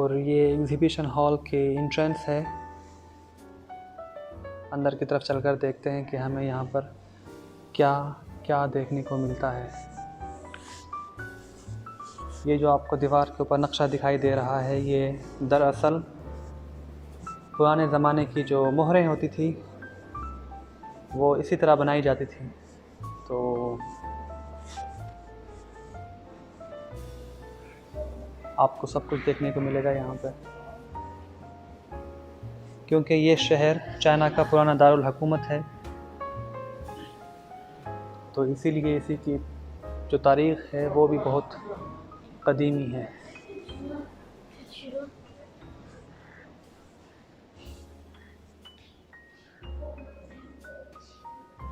और ये exhibition hall के एंट्रेंस है। अंदर की तरफ चलकर देखते हैं कि हमें यहाँ पर क्या क्या देखने को मिलता है। ये जो आपको दीवार के ऊपर नक्शा दिखाई दे रहा है, ये दरअसल पुराने ज़माने की जो मोहरें होती थी वो इसी तरह बनाई जाती थी। तो आपको सब कुछ देखने को मिलेगा यहाँ पर, क्योंकि ये शहर चाइना का पुराना दारुल हुकूमत है, तो इसीलिए इसी की जो तारीख़ है वो भी बहुत कदीमी है।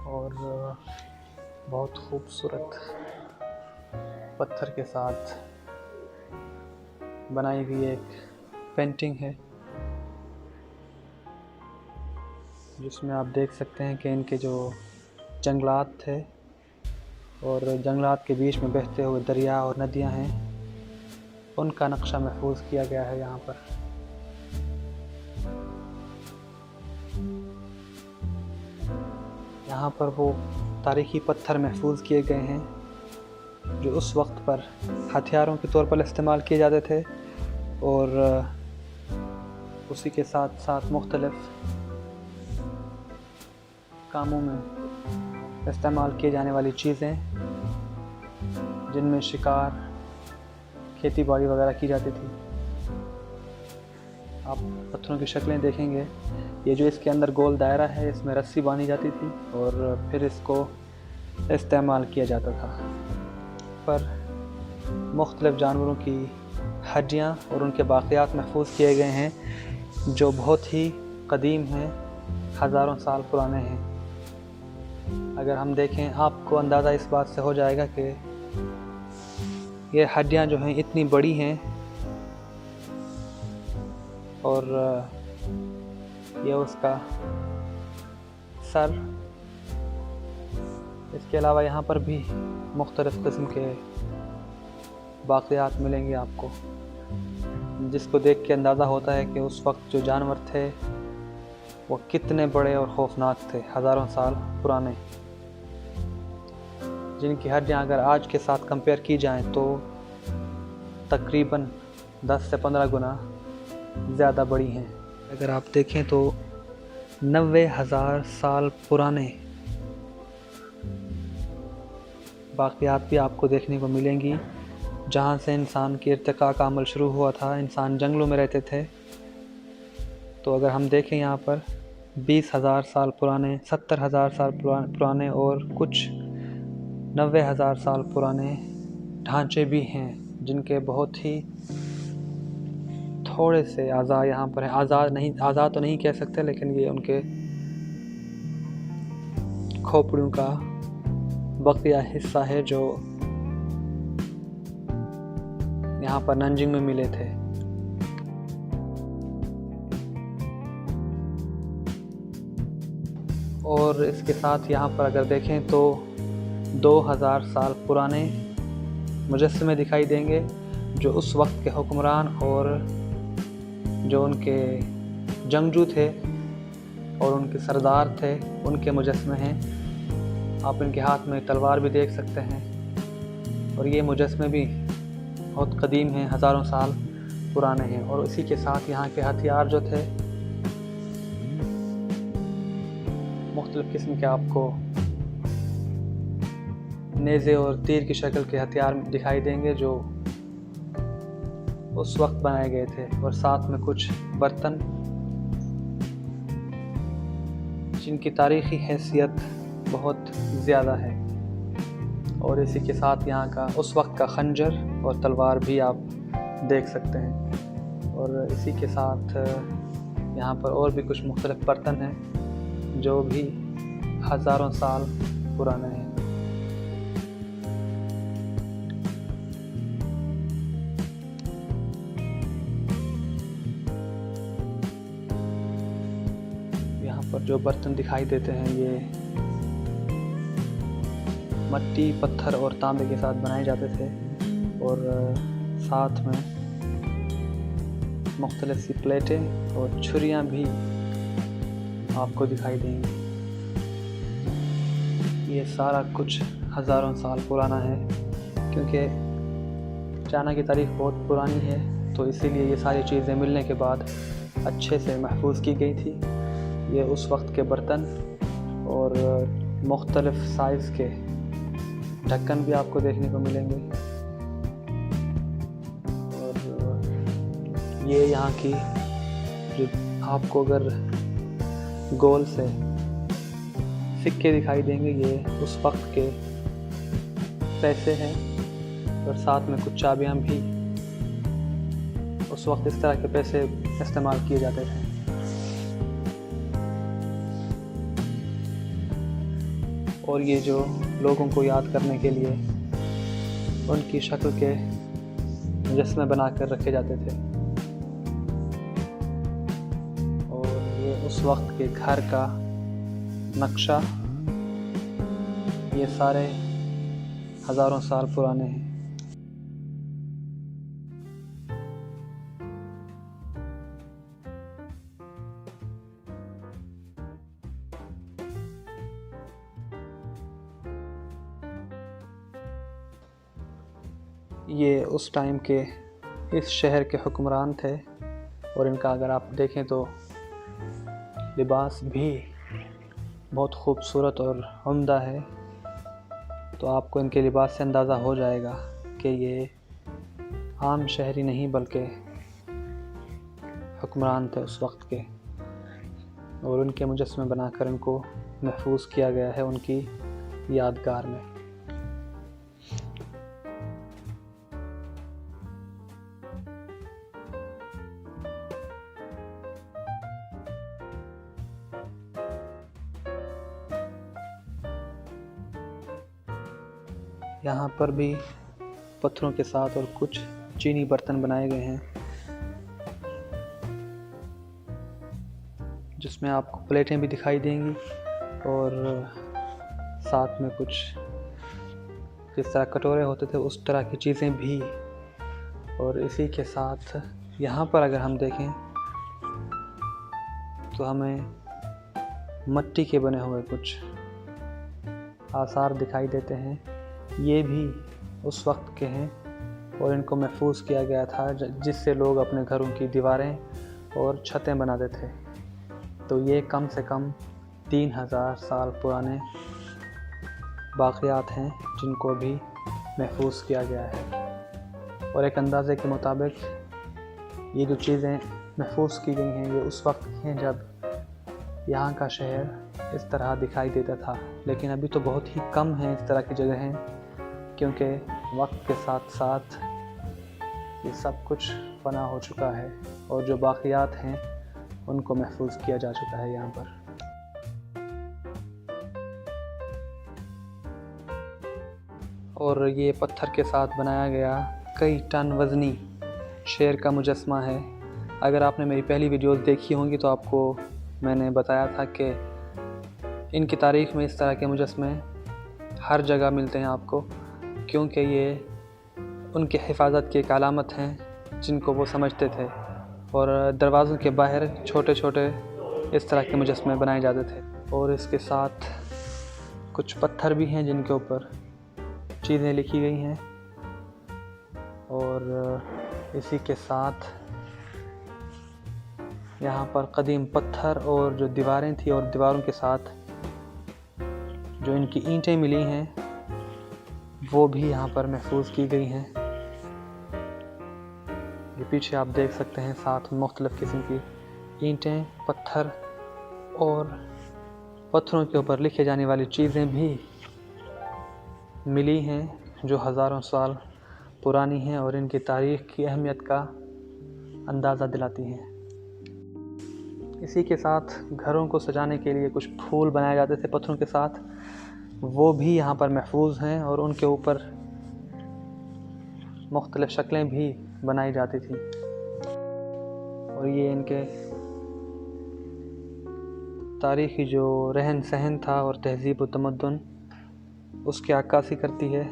और बहुत खूबसूरत पत्थर के साथ बनाई हुई एक पेंटिंग है, जिसमें आप देख सकते हैं कि इनके जो जंगलात थे और जंगलात के बीच में बहते हुए दरिया और नदियां हैं, उनका नक्शा महफूज किया गया है यहाँ पर। यहाँ पर वो तारीखी पत्थर महफूज किए गए हैं जो उस वक्त पर हथियारों के तौर पर इस्तेमाल किए जाते थे, और उसी के साथ साथ मुख्तलिफ कामों में इस्तेमाल किए जाने वाली चीज़ें, जिनमें शिकार, खेती बाड़ी वगैरह की जाती थी। आप पत्थरों की शक्लें देखेंगे, ये जो इसके अंदर गोल दायरा है, इसमें रस्सी बांधी जाती थी और फिर इसको इस्तेमाल किया जाता था। पर मुख्तलिफ जानवरों की हड्डियाँ और उनके बाक़ियात महफूज किए गए हैं जो बहुत ही कदीम हैं, हज़ारों साल पुराने हैं। अगर हम देखें, आपको अंदाज़ा इस बात से हो जाएगा कि ये हड्डियाँ जो हैं इतनी बड़ी हैं, और ये उसका सर। इसके अलावा यहाँ पर भी मुख्तलिफ़ किस्म के बाक़ियात मिलेंगे आपको, जिसको देख के अंदाज़ा होता है कि उस वक्त जो जानवर थे वो कितने बड़े और ख़ौफ़नाक थे, हज़ारों साल पुराने, जिनकी हड्डियाँ अगर आज के साथ कंपेयर की जाएं तो तकरीबन 10 से 15 गुना ज़्यादा बड़ी हैं। अगर आप देखें तो 90,000 साल पुराने बाक़ियात भी आपको देखने को मिलेंगी। जहाँ से इंसान के इर्तिक़ा का अमल शुरू हुआ था, इंसान जंगलों में रहते थे, तो अगर हम देखें यहाँ पर 20,000 साल पुराने, 70,000 साल पुराने और कुछ 90,000 साल पुराने ढांचे भी हैं, जिनके बहुत ही थोड़े से आज़ा यहाँ पर हैं। आज़ा तो नहीं कह सकते, लेकिन ये उनके खोपड़ियों का बकिया हिस्सा है जो यहाँ पर नंजिंग में मिले थे। और इसके साथ यहाँ पर अगर देखें तो 2000 साल पुराने मुजस्समे दिखाई देंगे, जो उस वक्त के हुक्मरान और जो उनके जंगजू थे और उनके सरदार थे, उनके मुजस्समे हैं। आप इनके हाथ में तलवार भी देख सकते हैं, और ये मुजस्समे भी बहुत कदीम हैं, हज़ारों साल पुराने हैं। और इसी के साथ यहाँ के हथियार जो थे, मुख्तलिफ़ किस्म के आपको नेज़े और तीर की शक्ल के हथियार दिखाई देंगे जो उस वक्त बनाए गए थे, और साथ में कुछ बर्तन जिनकी तारीख़ी हैसियत बहुत ज़्यादा है। और इसी के साथ यहाँ का उस वक्त का खंजर और तलवार भी आप देख सकते हैं। और इसी के साथ यहाँ पर और भी कुछ मुख्तलिफ़ बर्तन हैं जो भी हज़ारों साल पुराने हैं। यहाँ पर जो बर्तन दिखाई देते हैं ये मिट्टी, पत्थर और तांबे के साथ बनाए जाते थे, और साथ में मुख्तलिफ सी प्लेटें और छुरियाँ भी आपको दिखाई देंगी। ये सारा कुछ हज़ारों साल पुराना है, क्योंकि चाइना की तारीख़ बहुत पुरानी है, तो इसीलिए ये सारी चीज़ें मिलने के बाद अच्छे से महफूज की गई थी। ये उस वक्त के बर्तन और मुख्तलिफ साइज़ के ढक्कन भी आपको देखने को मिलेंगे। और ये यहाँ की जो आपको अगर गोल से सिक्के दिखाई देंगे, ये उस वक्त के पैसे हैं, और साथ में कुछ चाबियाँ भी। उस वक्त इस तरह के पैसे इस्तेमाल किए जाते थे। और ये जो लोगों को याद करने के लिए उनकी शक्ल के मुजस्समे बना कर रखे जाते थे। और ये उस वक्त के घर का नक्शा, ये सारे हज़ारों साल पुराने हैं। ये उस टाइम के इस शहर के हुक्मरान थे, और इनका अगर आप देखें तो लिबास भी बहुत खूबसूरत और उम्दा है। तो आपको इनके लिबास से अंदाज़ा हो जाएगा कि ये आम शहरी नहीं बल्कि हुक्मरान थे उस वक्त के, और उनके मुजस्समे बनाकर इनको महफूज किया गया है उनकी यादगार में। यहाँ पर भी पत्थरों के साथ और कुछ चीनी बर्तन बनाए गए हैं, जिसमें आपको प्लेटें भी दिखाई देंगी, और साथ में कुछ जिस तरह कटोरे होते थे उस तरह की चीज़ें भी। और इसी के साथ यहाँ पर अगर हम देखें तो हमें मिट्टी के बने हुए कुछ आसार दिखाई देते हैं। ये भी उस वक्त के हैं, और इनको महफूज किया गया था जिससे लोग अपने घरों की दीवारें और छतें बनाते थे। तो ये कम से कम 3000 साल पुराने बाक़ियात हैं जिनको भी महफूज किया गया है। और एक अंदाज़े के मुताबिक ये जो चीज़ें महफूज की गई हैं, ये उस वक्त की हैं जब यहाँ का शहर इस तरह दिखाई देता था। लेकिन अभी तो बहुत ही कम हैं इस तरह की जगहें, क्योंकि वक्त के साथ साथ ये सब कुछ फना हो चुका है, और जो बाक़ियात हैं उनको महफूज किया जा चुका है यहाँ पर। और ये पत्थर के साथ बनाया गया कई टन वज़नी शेर का मुजस्समा है। अगर आपने मेरी पहली वीडियोस देखी होंगी तो आपको मैंने बताया था कि इनकी तारीख़ में इस तरह के मुजस्समे हर जगह मिलते हैं आपको, क्योंकि ये उनकी हिफाजत की एक अलामत हैं जिनको वो समझते थे। और दरवाज़ों के बाहर छोटे छोटे इस तरह के मुजस्समे बनाए जाते थे। और इसके साथ कुछ पत्थर भी हैं जिनके ऊपर चीज़ें लिखी गई हैं। और इसी के साथ यहाँ पर कदीम पत्थर और जो दीवारें थी, और दीवारों के साथ जो इनकी ईंटें मिली हैं वो भी यहाँ पर महफूज की गई हैं। ये पीछे आप देख सकते हैं, साथ मुख्तलिफ़ किस्म की ईंटें, पत्थर और पत्थरों के ऊपर लिखे जाने वाली चीज़ें भी मिली हैं जो हज़ारों साल पुरानी हैं और इनकी तारीख़ की अहमियत का अंदाज़ा दिलाती हैं। इसी के साथ घरों को सजाने के लिए कुछ फूल बनाए जाते थे पत्थरों के साथ, वो भी यहाँ पर महफूज हैं, और उनके ऊपर मुख्तलिफ़ शक्लें भी बनाई जाती थी। और ये इनके तारीख़ी जो रहन सहन था और तहज़ीब व तमद्दुन, उसकी अक्कासी करती है।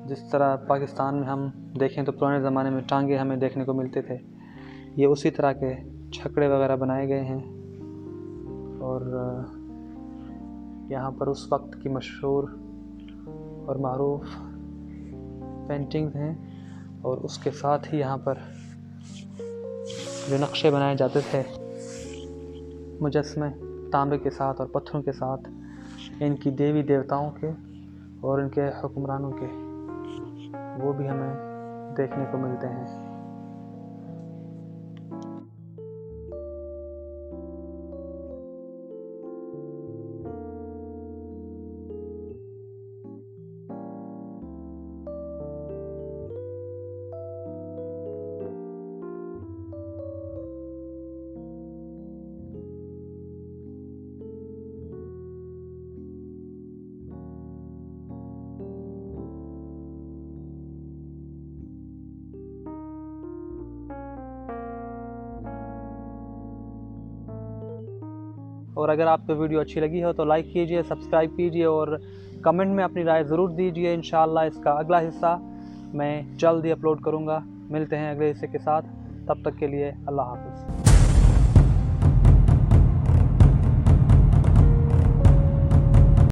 जिस तरह पाकिस्तान में हम देखें तो पुराने ज़माने में टांगे हमें देखने को मिलते थे, ये उसी तरह के छकड़े वगैरह बनाए गए हैं। और यहाँ पर उस वक्त की मशहूर और मारूफ पेंटिंग्स हैं, और उसके साथ ही यहाँ पर जो नक्शे बनाए जाते थे मुजस्मे तांबे के साथ और पत्थरों के साथ, इनकी देवी देवताओं के और इनके हुक्मरानों के, वो भी हमें देखने को मिलते हैं। और अगर आपको वीडियो अच्छी लगी हो तो लाइक कीजिए, सब्सक्राइब कीजिए और कमेंट में अपनी राय ज़रूर दीजिए। इंशाअल्लाह इसका अगला हिस्सा मैं जल्द ही अपलोड करूँगा। मिलते हैं अगले हिस्से के साथ, तब तक के लिए अल्लाह हाफ़िज़।